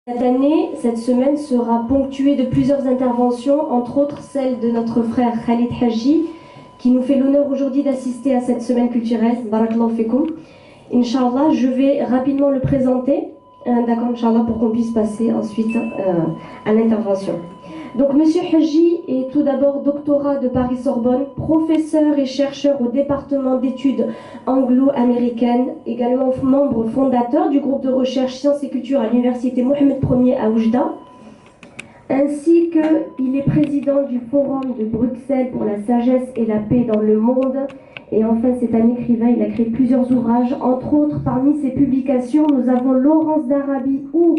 Cette année, cette semaine sera ponctuée de plusieurs interventions, entre autres celle de notre frère Khalid Haji, qui nous fait l'honneur aujourd'hui d'assister à cette semaine culturelle. Barakallahu fikum. Inch'Allah, je vais rapidement le présenter, d'accord, Inch'Allah, pour qu'on puisse passer ensuite à l'intervention. Donc, Monsieur Haji est tout d'abord doctorat de Paris-Sorbonne, professeur et chercheur au département d'études anglo-américaines, également membre fondateur du groupe de recherche Sciences et Culture à l'université Mohamed Ier à Oujda, ainsi qu'il est président du Forum de Bruxelles pour la sagesse et la paix dans le monde. Et enfin, c'est un écrivain, il a créé plusieurs ouvrages, entre autres, parmi ses publications, nous avons Laurence d'Arabie ou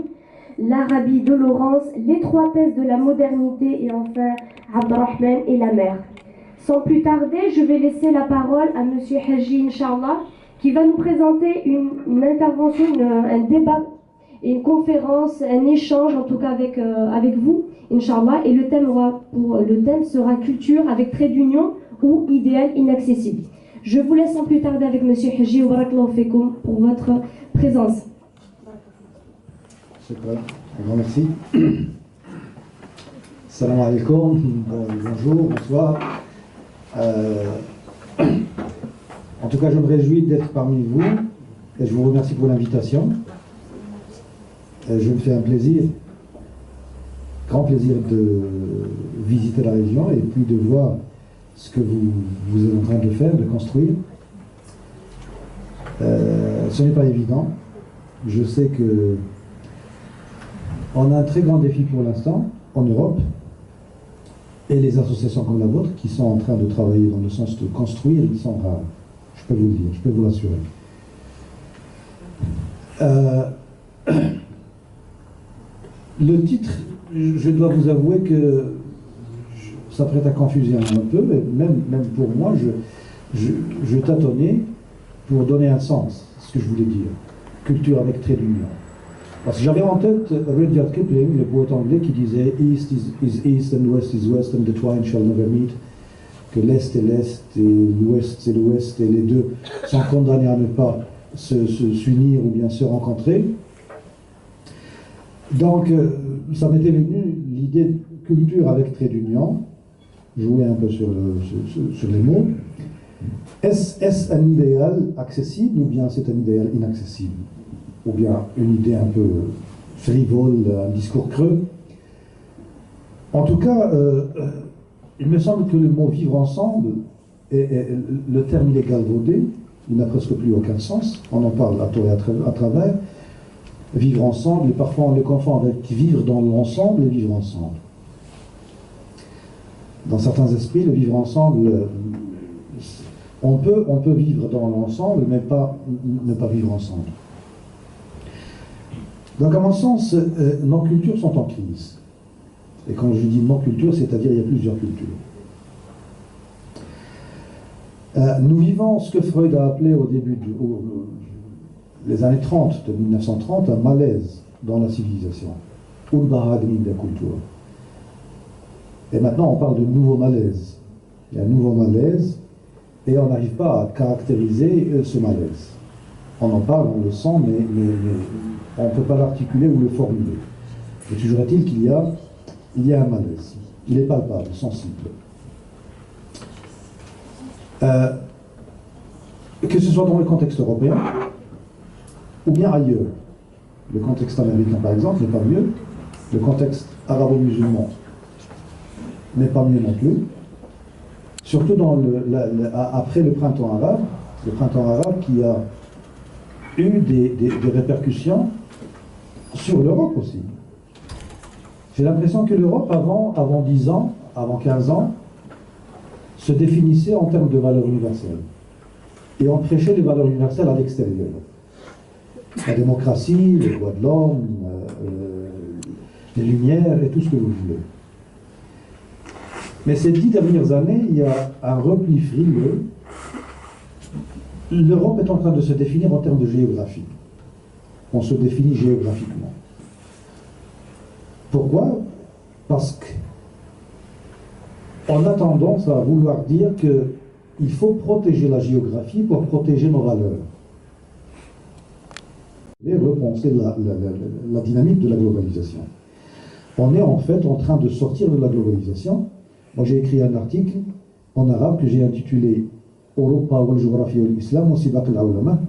l'Arabie de Laurence, l'étroitesse de la modernité et enfin Abdrahman et la mer. Sans plus tarder, je vais laisser la parole à Monsieur Haji, Inch'Allah, qui va nous présenter une intervention, un débat, une conférence, un échange en tout cas avec vous, Inch'Allah, et le thème sera culture avec trait d'union ou idéal inaccessible. Je vous laisse sans plus tarder avec Monsieur Haji wa barakallahu fikoum pour votre présence. Super, un grand merci. Salam alaikum, bonjour, bonsoir. En tout cas, je me réjouis d'être parmi vous et je vous remercie pour l'invitation. Je me fais un plaisir, grand plaisir de visiter la région et puis de voir ce que vous êtes en train de faire, de construire. Ce n'est pas évident. Je sais que on a un très grand défi pour l'instant en Europe et les associations comme la vôtre qui sont en train de travailler dans le sens de construire, ils sont rares. Je peux vous le dire, je peux vous l'assurer. Le titre, je dois vous avouer que ça prête à confusion un peu, mais même pour moi, je tâtonnais pour donner un sens à ce que je voulais dire. Culture avec trait d'union. Parce que j'avais en tête Rudyard Kipling, le poète anglais, qui disait East is East and West is West and the twain shall never meet. Que l'Est est l'Est et l'Ouest c'est l'Ouest et les deux sont condamnés à ne pas s'unir ou bien se rencontrer. Donc, ça m'était venu l'idée de culture avec trait d'union, jouer un peu sur les mots. Est-ce un idéal accessible ou bien c'est un idéal inaccessible? Ou bien une idée un peu frivole, un discours creux. En tout cas, il me semble que le mot vivre ensemble, le terme il est galvaudé, il n'a presque plus aucun sens. On en parle à tort et à travers. Vivre ensemble, et parfois on le confond avec vivre dans l'ensemble et vivre ensemble. Dans certains esprits, le vivre ensemble, on peut vivre dans l'ensemble, mais ne pas vivre ensemble. Donc, à mon sens, nos cultures sont en crise. Et quand je dis nos cultures, c'est-à-dire il y a plusieurs cultures. Nous vivons ce que Freud a appelé au début les années 30, de 1930, un malaise dans la civilisation. Et maintenant, on parle de nouveau malaise. Il y a un nouveau malaise, et on n'arrive pas à caractériser ce malaise. On en parle, on le sent, mais on ne peut pas l'articuler ou le formuler. Et toujours est-il qu'il y a un malaise. Il est palpable, sensible. Que ce soit dans le contexte européen, ou bien ailleurs. Le contexte américain, par exemple, n'est pas mieux. Le contexte arabo-musulman n'est pas mieux non plus. Surtout après le printemps arabe qui a eu des répercussions sur l'Europe aussi. J'ai l'impression que l'Europe, avant 10 ans, avant 15 ans, se définissait en termes de valeurs universelles. Et on prêchait les valeurs universelles à l'extérieur. La démocratie, les droits de l'homme, les lumières et tout ce que vous voulez. Mais ces 10 dernières années, il y a un repli frileux. L'Europe est en train de se définir en termes de géographie. On se définit géographiquement. Pourquoi? Parce qu'on a tendance à vouloir dire qu'il faut protéger la géographie pour protéger nos valeurs. et repenser la dynamique de la globalisation. On est en fait en train de sortir de la globalisation. Moi, j'ai écrit un article en arabe que j'ai intitulé Europa wal géographie et l'islam wa sibaq al-awlama,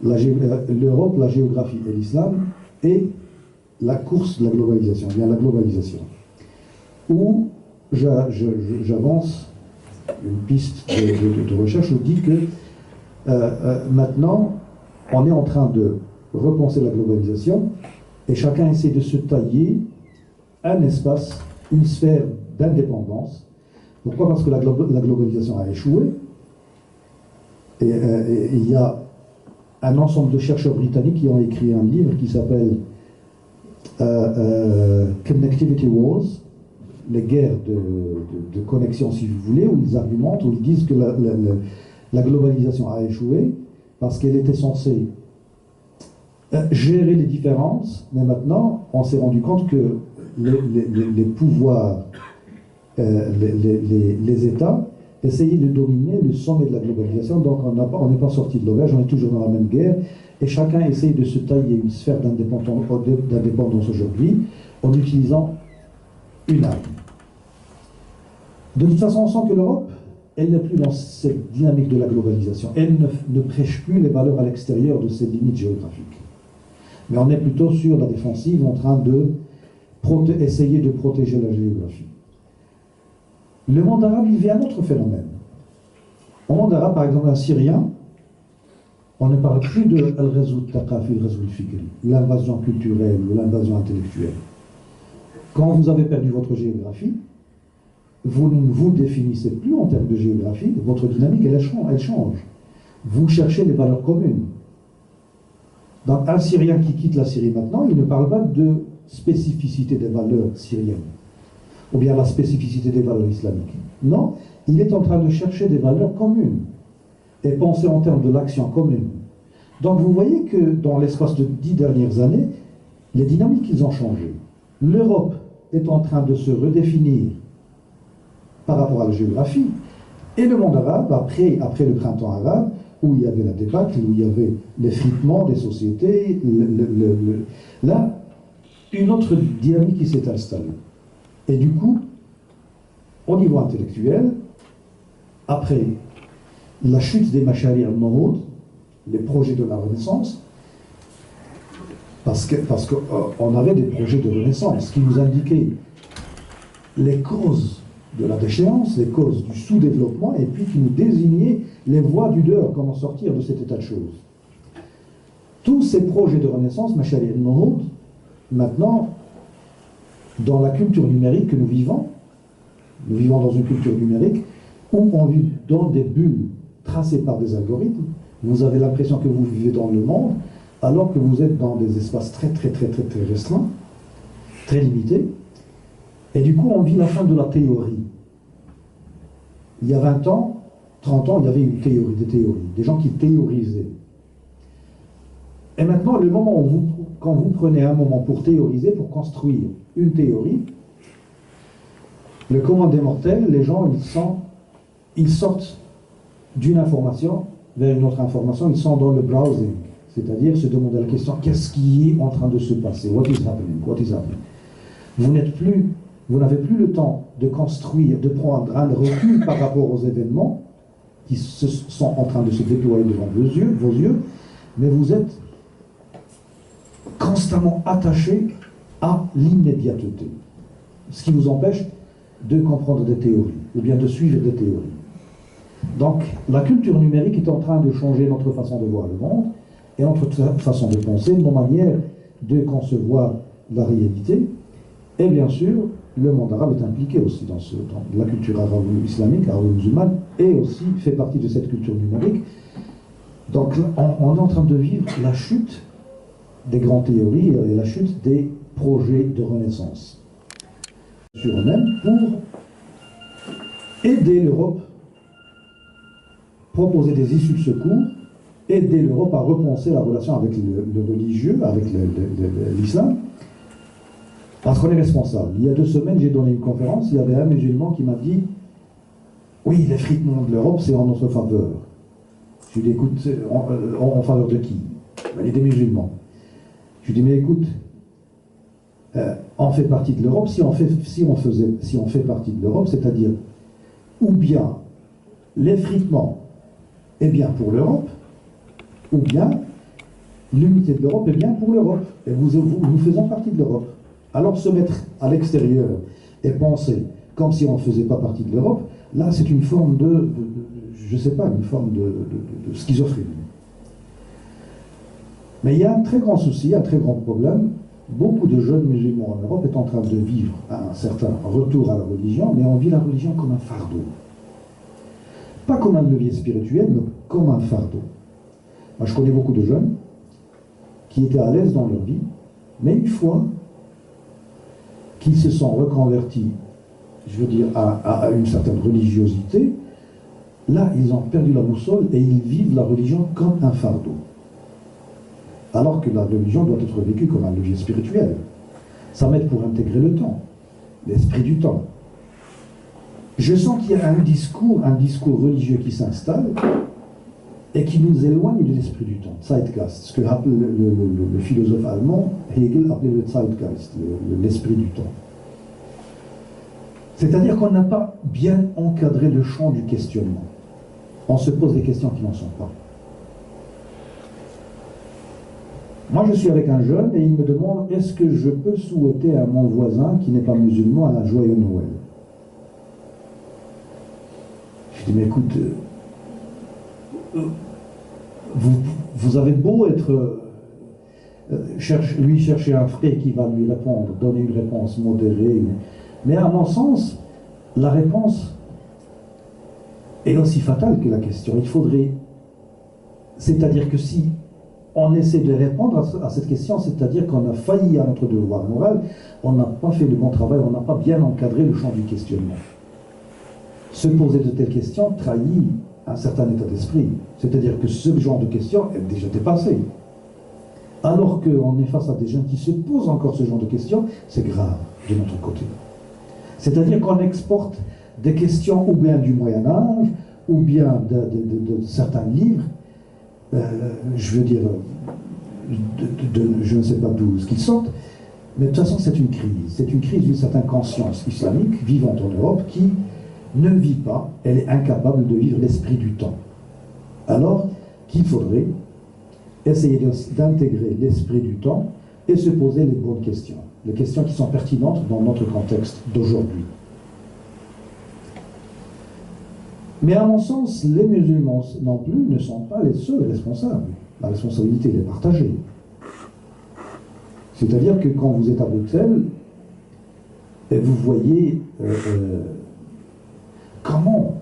l'Europe, la géographie et l'islam, et la course de la globalisation, bien la globalisation, où j'avance une piste de recherche où dit que maintenant on est en train de repenser la globalisation et chacun essaie de se tailler un espace, une sphère d'indépendance. Pourquoi? Parce que la globalisation a échoué et il y a un ensemble de chercheurs britanniques qui ont écrit un livre qui s'appelle Connectivity Wars, les guerres de connexion, si vous voulez, où ils argumentent, où ils disent que la globalisation a échoué parce qu'elle était censée gérer les différences, mais maintenant on s'est rendu compte que les pouvoirs, les États essayaient de dominer le sommet de la globalisation, donc on n'est pas sorti de l'auberge, on est toujours dans la même guerre, et chacun essaye de se tailler une sphère d'indépendance aujourd'hui en utilisant une arme. De toute façon, on sent que l'Europe, elle n'est plus dans cette dynamique de la globalisation. Elle ne prêche plus les valeurs à l'extérieur de ses limites géographiques. Mais on est plutôt sur la défensive, en train de essayer de protéger la géographie. Le monde arabe, il vit un autre phénomène. Au monde arabe, par exemple, un Syrien, on ne parle plus de al-ghazou al-thaqafi, al-ghazou al-fikri, l'invasion culturelle ou l'invasion intellectuelle. Quand vous avez perdu votre géographie, vous ne vous définissez plus en termes de géographie, votre dynamique, elle change. Vous cherchez les valeurs communes. Donc un Syrien qui quitte la Syrie maintenant, il ne parle pas de spécificité des valeurs syriennes, ou bien la spécificité des valeurs islamiques. Non, il est en train de chercher des valeurs communes, et penser en termes de l'action commune. Donc vous voyez que dans l'espace de 10 dernières années, les dynamiques, ils ont changé. L'Europe est en train de se redéfinir par rapport à la géographie, et le monde arabe, après le printemps arabe, où il y avait la débâcle, où il y avait l'effritement des sociétés, là, une autre dynamique qui s'est installée. Et du coup, au niveau intellectuel, après la chute des Mashari al-Mahmoud, les projets de la Renaissance, parce qu'on avait des projets de Renaissance qui nous indiquaient les causes de la déchéance, les causes du sous-développement, et puis qui nous désignaient les voies du dehors, comment sortir de cet état de choses. Tous ces projets de Renaissance, Mashari al-Mahmoud, maintenant, dans la culture numérique que nous vivons dans une culture numérique où on vit dans des bulles tracées par des algorithmes. Vous avez l'impression que vous vivez dans le monde, alors que vous êtes dans des espaces très restreints, très limités. Et du coup, on vit la fin de la théorie. Il y a 20 ans, 30 ans, il y avait une théorie, des gens qui théorisaient. Et maintenant, le moment où quand vous prenez un moment pour théoriser, pour construire une théorie, le commun des mortels, les gens, ils sortent d'une information vers une autre information, ils sont dans le browsing, c'est-à-dire se demander la question, qu'est-ce qui est en train de se passer? What is happening? What is happening? Vous n'avez plus le temps de construire, de prendre un recul par rapport aux événements qui sont en train de se déployer devant vos yeux, mais vous êtes constamment attaché à l'immédiateté, ce qui vous empêche de comprendre des théories, ou bien de suivre des théories. Donc, la culture numérique est en train de changer notre façon de voir le monde, et notre façon de penser, nos manières de concevoir la réalité, et bien sûr, le monde arabe est impliqué aussi dans la culture arabo-islamique, arabo-musulmane, et aussi fait partie de cette culture numérique. Donc, on est en train de vivre la chute des grandes théories et la chute des projets de renaissance sur eux-mêmes pour aider l'Europe, proposer des issues de secours, aider l'Europe à repenser la relation avec le religieux, avec l'islam, parce qu'on est responsable. Il y a 2 semaines, j'ai donné une conférence, il y avait un musulman qui m'a dit « Oui, l'effritement de l'Europe, c'est en notre faveur. » Je lui ai dit « Écoute, en faveur de qui ?» Il m'a dit « Des musulmans. » Je lui dis, mais écoute, on fait partie de l'Europe, si on fait partie de l'Europe, c'est-à-dire, ou bien l'effritement est bien pour l'Europe, ou bien l'unité de l'Europe est bien pour l'Europe, et nous faisons partie de l'Europe. Alors se mettre à l'extérieur et penser comme si on ne faisait pas partie de l'Europe, là c'est une forme je ne sais pas, une forme de schizophrénie. Mais il y a un très grand souci, un très grand problème. Beaucoup de jeunes musulmans en Europe sont en train de vivre un certain retour à la religion, mais on vit la religion comme un fardeau. Pas comme un levier spirituel, mais comme un fardeau. Moi, je connais beaucoup de jeunes qui étaient à l'aise dans leur vie, mais une fois qu'ils se sont reconvertis, je veux dire, à une certaine religiosité, là, ils ont perdu la boussole et ils vivent la religion comme un fardeau. Alors que la religion doit être vécue comme un levier spirituel. Ça m'aide pour intégrer le temps, l'esprit du temps. Je sens qu'il y a un discours religieux qui s'installe et qui nous éloigne de l'esprit du temps, Zeitgeist, ce que le philosophe allemand Hegel appelait le Zeitgeist, l'esprit du temps. C'est-à-dire qu'on n'a pas bien encadré le champ du questionnement. On se pose des questions qui n'en sont pas. Moi, je suis avec un jeune et il me demande, est-ce que je peux souhaiter à mon voisin qui n'est pas musulman un joyeux Noël? Je dis, mais écoute, vous avez beau être lui chercher un frère qui va lui répondre, donner une réponse modérée, mais à mon sens, la réponse est aussi fatale que la question. Il faudrait, c'est-à-dire que si on essaie de répondre à cette question, c'est-à-dire qu'on a failli à notre devoir moral, on n'a pas fait de bon travail, on n'a pas bien encadré le champ du questionnement. Se poser de telles questions trahit un certain état d'esprit. C'est-à-dire que ce genre de questions est déjà dépassé. Alors qu'on est face à des gens qui se posent encore ce genre de questions, c'est grave de notre côté. C'est-à-dire qu'on exporte des questions ou bien du Moyen-Âge, ou bien de certains livres, je veux dire, je ne sais pas d'où ce qu'ils sortent, mais de toute façon c'est une crise d'une certaine conscience islamique vivante en Europe qui ne vit pas, elle est incapable de vivre l'esprit du temps. Alors qu'il faudrait essayer d'intégrer l'esprit du temps et se poser les bonnes questions, les questions qui sont pertinentes dans notre contexte d'aujourd'hui. Mais à mon sens, les musulmans non plus ne sont pas les seuls responsables. La responsabilité est partagée. C'est-à-dire que quand vous êtes à Bruxelles, et vous voyez comment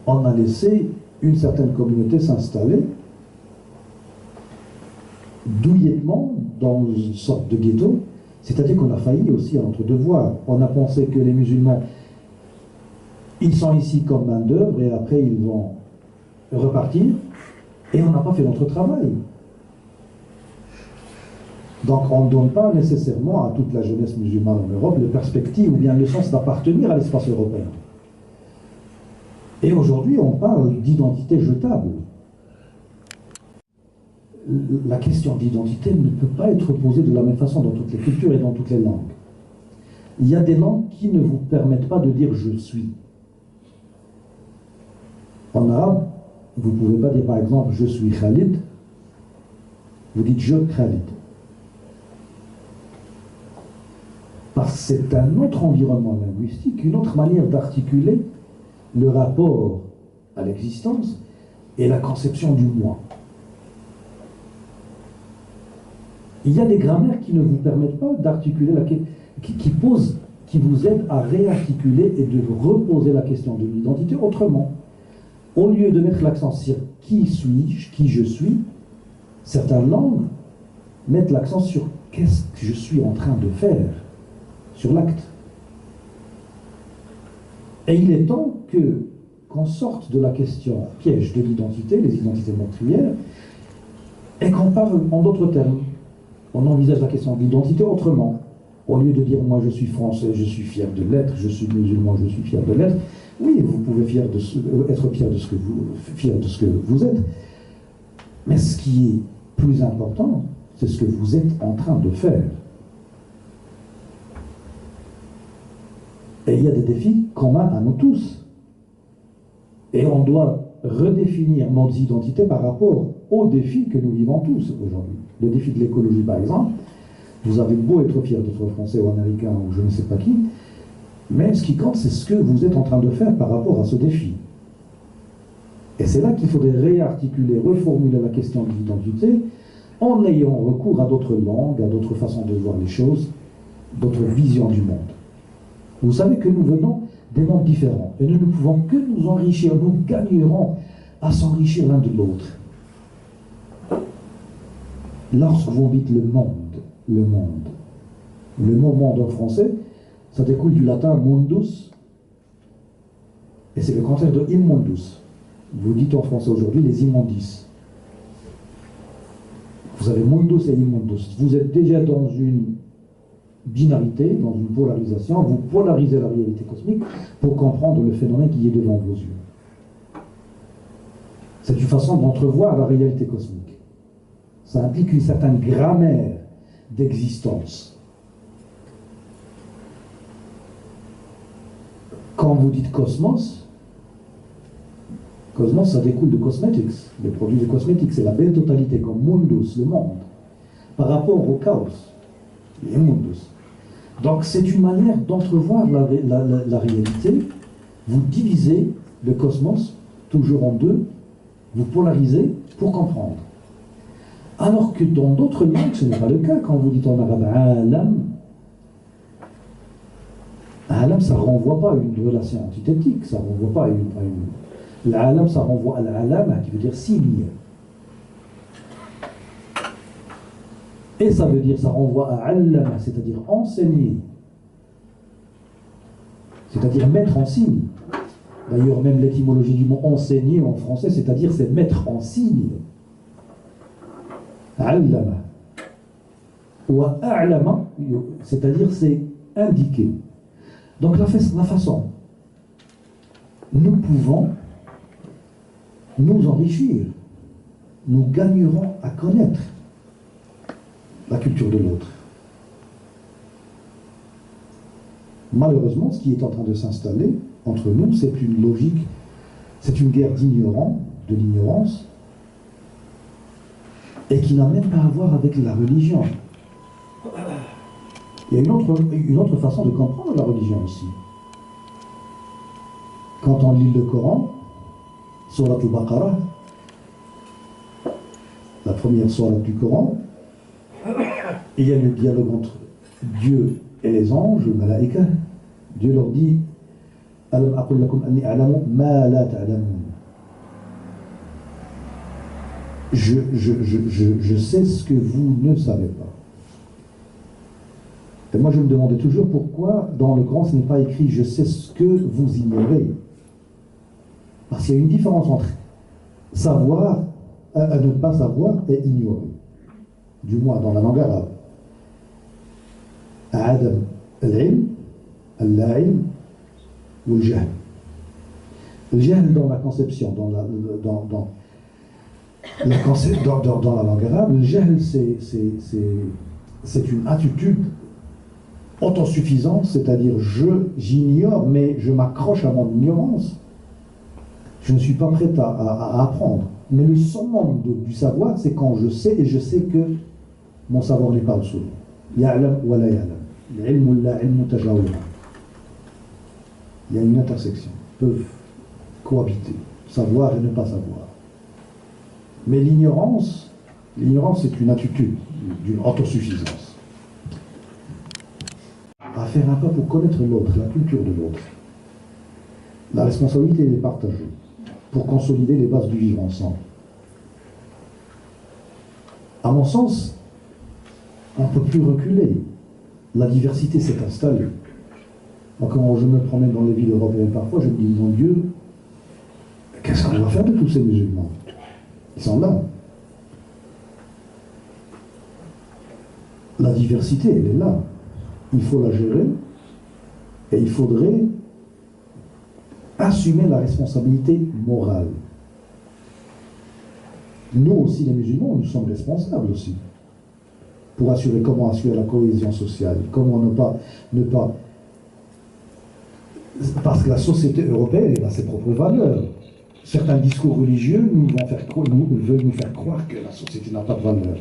on a laissé une certaine communauté s'installer douillettement dans une sorte de ghetto, c'est-à-dire qu'on a failli aussi à notre devoir. On a pensé que les musulmans, ils sont ici comme main d'œuvre et après ils vont repartir et on n'a pas fait notre travail. Donc on ne donne pas nécessairement à toute la jeunesse musulmane en Europe les perspectives ou bien le sens d'appartenir à l'espace européen. Et aujourd'hui on parle d'identité jetable. La question d'identité ne peut pas être posée de la même façon dans toutes les cultures et dans toutes les langues. Il y a des langues qui ne vous permettent pas de dire « je suis ». En arabe, vous ne pouvez pas dire par exemple « je suis Khalid », vous dites « je Khalid ». Parce que c'est un autre environnement linguistique, une autre manière d'articuler le rapport à l'existence et la conception du moi. Il y a des grammaires qui ne vous permettent pas d'articuler qui vous aident à réarticuler et de reposer la question de l'identité autrement. Au lieu de mettre l'accent sur qui suis-je, qui je suis, certaines langues mettent l'accent sur qu'est-ce que je suis en train de faire, sur l'acte. Et il est temps qu'on sorte de la question piège de l'identité, les identités meurtrières, et qu'on parle en d'autres termes. On envisage la question de l'identité autrement. Au lieu de dire moi je suis français, je suis fier de l'être, je suis musulman, je suis fier de l'être. Oui, vous pouvez être fier de ce que vous êtes. Mais ce qui est plus important, c'est ce que vous êtes en train de faire. Et il y a des défis communs à nous tous. Et on doit redéfinir nos identités par rapport aux défis que nous vivons tous aujourd'hui. Le défi de l'écologie, par exemple, vous avez beau être fier d'être français ou américain ou je ne sais pas qui, mais ce qui compte, c'est ce que vous êtes en train de faire par rapport à ce défi. Et c'est là qu'il faudrait réarticuler, reformuler la question de l'identité en ayant recours à d'autres langues, à d'autres façons de voir les choses, d'autres visions du monde. Vous savez que nous venons des mondes différents et nous ne pouvons que nous enrichir, nous gagnerons à s'enrichir l'un de l'autre. Lorsque vous dites le mot monde en français, ça découle du latin mundus, et c'est le contraire de immundus. Vous dites en français aujourd'hui les immondices. Vous avez mundus et immundus. Vous êtes déjà dans une binarité, dans une polarisation. Vous polarisez la réalité cosmique pour comprendre le phénomène qui est devant vos yeux. C'est une façon d'entrevoir la réalité cosmique. Ça implique une certaine grammaire d'existence. Quand vous dites cosmos, cosmos, ça découle de cosmetics, les produits de cosmétiques, c'est la belle totalité, comme mundus, le monde, par rapport au chaos, les mundus. Donc c'est une manière d'entrevoir la réalité. Vous divisez le cosmos, toujours en deux, vous polarisez pour comprendre. Alors que dans d'autres langues, ce n'est pas le cas. Quand vous dites en arabe alam, alam, ça ne renvoie pas à une relation antithétique, ça ne renvoie pas à une l'alam, ça renvoie à l'alama, qui veut dire signe. Et ça veut dire, ça renvoie à allama, c'est-à-dire enseigner. C'est-à-dire mettre en signe. D'ailleurs, même l'étymologie du mot enseigner en français, c'est-à-dire c'est mettre en signe. Allama. Ou a'lama, c'est-à-dire c'est indiquer. Donc la façon, nous pouvons nous enrichir, nous gagnerons à connaître la culture de l'autre. Malheureusement, ce qui est en train de s'installer entre nous, c'est une logique, c'est une guerre de l'ignorance, et qui n'a même pas à voir avec la religion. Il y a une autre façon de comprendre la religion aussi. Quand on lit le Coran, Surat al-Baqarah, la première sourate du Coran, il y a le dialogue entre Dieu et les anges, le malaïka. Dieu leur dit Alam aqul lakum anni a'lamu ma la ta'lamun. Je sais ce que vous ne savez pas. Et moi je me demandais toujours pourquoi dans le Coran ce n'est pas écrit je sais ce que vous ignorez. Parce qu'il y a une différence entre savoir, ne pas savoir et ignorer. Du moins dans la langue arabe. Adam al-ilm, al-la'ilm ou le jahl. Le jahl dans la conception, dans la langue arabe, le jahl c'est une attitude autosuffisante, c'est-à-dire j'ignore mais je m'accroche à mon ignorance. Je ne suis pas prêt à apprendre. Mais le summum du savoir, c'est quand je sais et je sais que mon savoir n'est pas absolu. Ya'lam wa la ya'lam. L'ilm la ilm tajawira. Il y a une intersection. Ils peuvent cohabiter. Savoir et ne pas savoir. Mais l'ignorance, c'est une attitude d'une autosuffisance. À faire un pas pour connaître l'autre, la culture de l'autre. La responsabilité est partagée pour consolider les bases du vivre ensemble. À mon sens, on ne peut plus reculer. La diversité s'est installée. Moi, quand je me promène dans les villes européennes parfois, je me dis, mon Dieu, qu'est-ce qu'on va faire de tous ces musulmans? Ils sont là. La diversité, elle est là. Il faut la gérer et il faudrait assumer la responsabilité morale. Nous aussi, les musulmans, nous sommes responsables aussi. pour assurer comment assurer la cohésion sociale, comment ne pas parce que la société européenne a ses propres valeurs. Certains discours religieux veulent nous faire croire que la société n'a pas de valeur.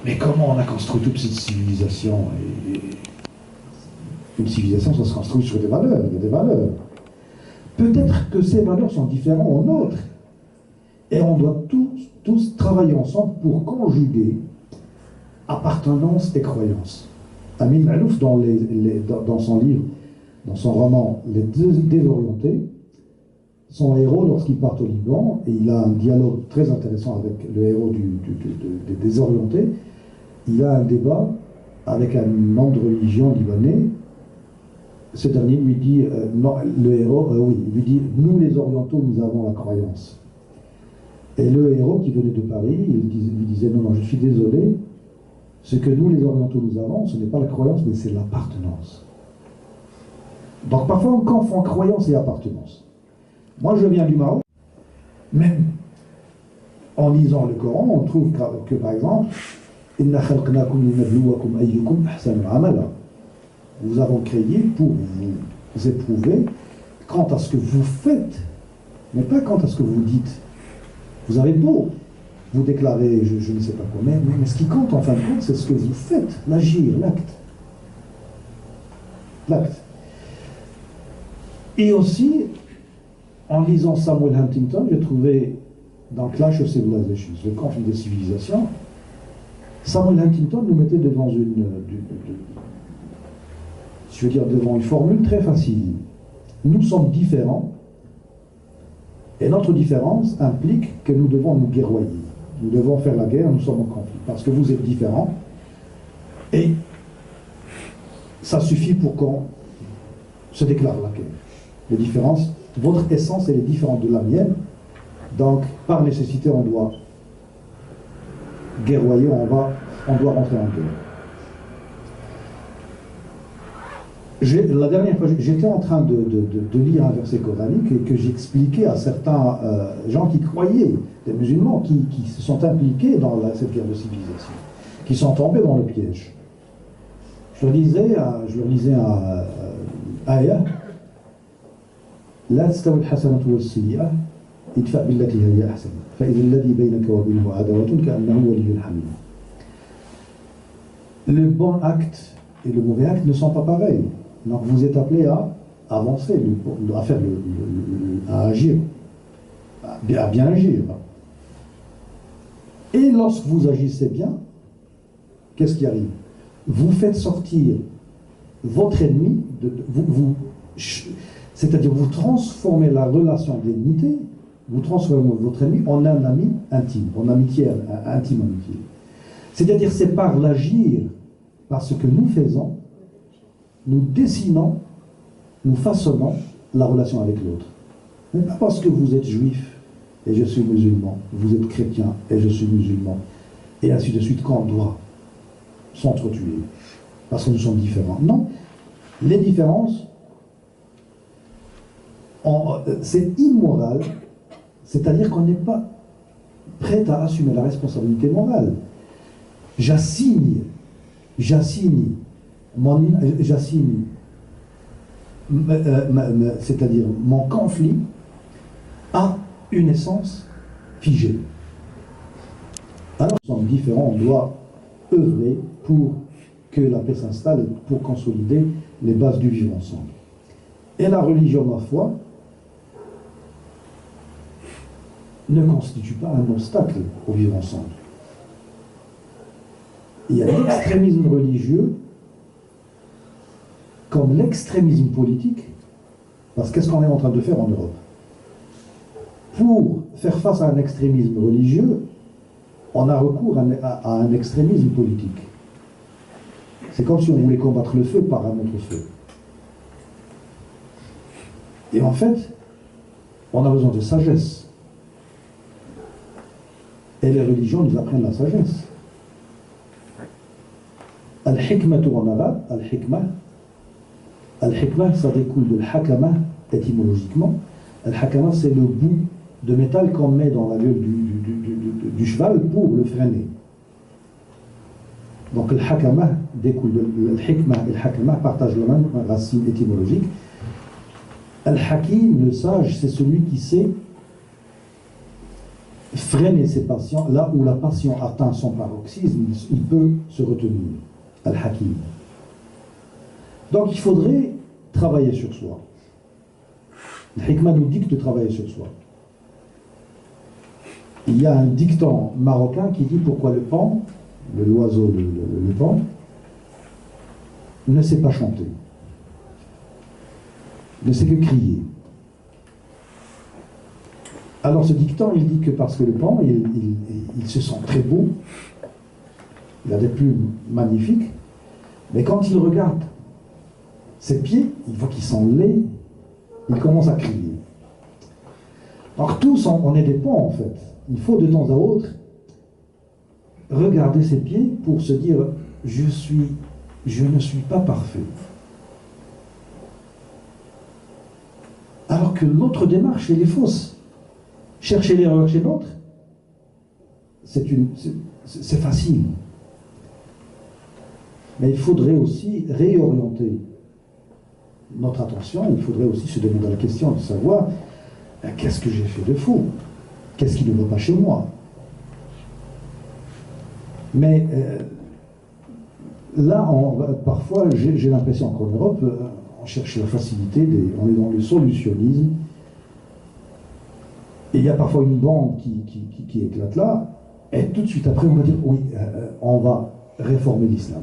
Mais comment on a construit toute cette civilisation? Une civilisation, ça se construit sur des valeurs, il y a des valeurs. Peut-être que ces valeurs sont différentes aux nôtres. Et on doit tous travailler ensemble pour conjuguer appartenance et croyance. Amin Malouf, dans son livre, dans son roman Les Désorientés, son héros, lorsqu'il part au Liban, et il a un dialogue très intéressant avec le héros des Désorientés, il a un débat avec un membre de religion libanais. Ce dernier lui dit, non, le héros, oui, il lui dit, nous les orientaux, nous avons la croyance. Et le héros qui venait de Paris, lui disait, non, je suis désolé, ce que nous les orientaux nous avons, ce n'est pas la croyance, mais c'est l'appartenance. Donc parfois on confond croyance et appartenance. Moi je viens du Maroc, même en lisant le Coran, on trouve que par exemple, Inna khalaqnakum linabluwakum ayyukum ahsanu amala. Vous avons créé pour vous éprouver quant à ce que vous faites, mais pas quant à ce que vous dites. Vous avez beau vous déclarer je ne sais pas quoi, mais ce qui compte en fin de compte, c'est ce que vous faites, l'agir, l'acte. L'acte. Et aussi, en lisant Samuel Huntington, j'ai trouvé dans Clash of Civilizations, le conflit des civilisations, Samuel Huntington nous mettait devant devant une formule très facile. Nous sommes différents, et notre différence implique que nous devons nous guerroyer. Nous devons faire la guerre, nous sommes en conflit, parce que vous êtes différents, et ça suffit pour qu'on se déclare la guerre. Les différences, votre essence, elle est différente de la mienne, donc par nécessité, on doit guerroyer, on doit rentrer en guerre. La dernière fois, j'étais en train de lire un verset coranique et que j'expliquais à certains gens qui croyaient, des musulmans, qui se sont impliqués dans cette guerre de civilisation, qui sont tombés dans le piège. Je leur lisais un ayah, لا تستوي الحسنة والسيئة ادفع بالتي هي أحسن فإذا الذي بينك وبينه عداوة كأنه ولي حميم. Le bon acte et le mauvais acte ne sont pas pareils. Donc vous êtes appelé à avancer, à agir, à bien agir. Et lorsque vous agissez bien, qu'est-ce qui arrive? Vous faites sortir votre ennemi, c'est-à-dire vous transformez la relation d'ennemité, vous transformez votre ennemi en un ami intime, en amitié, intime amitié. C'est-à-dire c'est par l'agir, par ce que nous faisons, nous dessinons, nous façonnons la relation avec l'autre. Mais pas parce que vous êtes juif et je suis musulman, vous êtes chrétien et je suis musulman, et ainsi de suite, qu'on doit s'entretuer, parce que nous sommes différents. Non, les différences, c'est immoral, c'est-à-dire qu'on n'est pas prêt à assumer la responsabilité morale. J'assigne, c'est-à-dire mon conflit à une essence figée. Alors, nous sommes différents, on doit œuvrer pour que la paix s'installe et pour consolider les bases du vivre ensemble. Et la religion, ma foi, ne constitue pas un obstacle au vivre ensemble. Il y a l'extrémisme religieux comme l'extrémisme politique, parce qu'est-ce qu'on est en train de faire en Europe? Pour faire face à un extrémisme religieux, on a recours à un extrémisme politique. C'est comme si on voulait combattre le feu par un autre feu. Et en fait, on a besoin de sagesse. Et les religions nous apprennent la sagesse. Al-hikmatu en arabe, al-hikmah, ça découle de l'hakama, étymologiquement. Al-hakama, c'est le bout de métal qu'on met dans la gueule du cheval pour le freiner. Donc le hakama découle de le hikmah et le hakama partagent la même racine étymologique. Al-Hakim, le sage, c'est celui qui sait freiner ses passions. Là où la passion atteint son paroxysme, il peut se retenir. Al-Hakim. Donc il faudrait travailler sur soi. Le hikmah nous dicte de travailler sur soi. Il y a un dicton marocain qui dit pourquoi le paon, l'oiseau, le paon, ne sait pas chanter, ne sait que crier. Alors ce dicton, il dit que parce que le paon, il se sent très beau, il a des plumes magnifiques, mais quand il regarde ses pieds, il voit qu'ils sont laids, il commence à crier. Alors tous, on est des paons en fait. Il faut de temps à autre regarder ses pieds pour se dire je ne suis pas parfait. Alors que notre démarche, elle est fausse. Chercher l'erreur chez l'autre, c'est facile. Mais il faudrait aussi réorienter notre attention, il faudrait aussi se demander la question de savoir qu'est-ce que j'ai fait de faux? Qu'est-ce qui ne va pas chez moi? Mais là, parfois, j'ai l'impression qu'en Europe, on cherche la facilité, on est dans le solutionnisme. Et il y a parfois une bombe qui éclate là, et tout de suite après, on va dire oui, on va réformer l'islam.